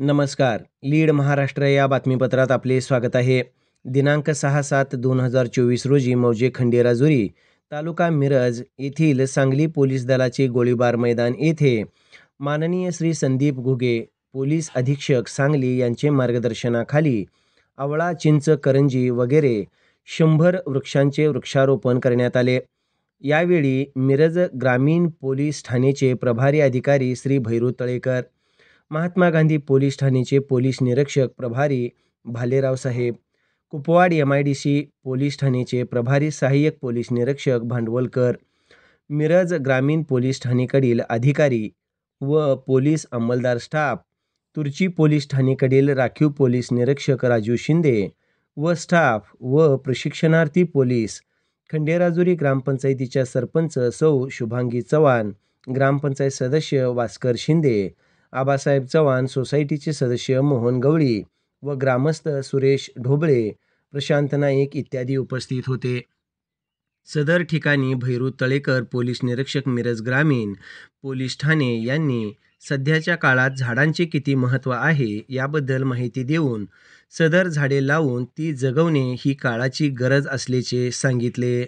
नमस्कार. लीड महाराष्ट्र या बातमीपत्रात आपले स्वागत आहे. दिनांक 6/7/2024 रोजी मौजे खंडेराजुरी, तालुका मिरज येथील सांगली पोलीस दलाचे गोळीबार मैदान येथे माननीय श्री संदीप घुगे, पोलीस अधीक्षक सांगली यांचे मार्गदर्शनाखाली आवळा, चिंच, करंजी वगैरे 100 वृक्षांचे वृक्षारोपण करण्यात आले. यावेळी मिरज ग्रामीण पोलीस ठाणेचे प्रभारी अधिकारी श्री भैरू तळेकर, महात्मा गांधी पोलीस ठाणेचे पोलीस निरीक्षक प्रभारी भालेराव साहेब, कुपवाड MIDC पोलीस ठाणेचे प्रभारी सहाय्यक पोलीस निरीक्षक भांडवलकर, मिरज ग्रामीण पोलीस ठाणेकडील अधिकारी व पोलीस अंमलदार स्टाफ, तुर्ची पोलीस ठाणेकडील राखीव पोलीस निरीक्षक राजू शिंदे व स्टाफ व प्रशिक्षणार्थी पोलीस, खंडेराजुरी ग्रामपंचायतीच्या सरपंच सौ शुभांगी चव्हाण, ग्रामपंचायत सदस्य भास्कर शिंदे, आबासाहेब चव्हाण, सोसायटीचे सदस्य मोहन गवळी व ग्रामस्थ सुरेश ढोबळे, प्रशांत नाईक इत्यादी उपस्थित होते. सदर ठिकाणी भैरू तळेकर पोलीस निरीक्षक मिरज ग्रामीण पोलीस ठाणे यांनी सध्याच्या काळात झाडांचे किती महत्त्व आहे याबद्दल माहिती देऊन सदर झाडे लावून ती जगवणे ही काळाची गरज असल्याचे सांगितले.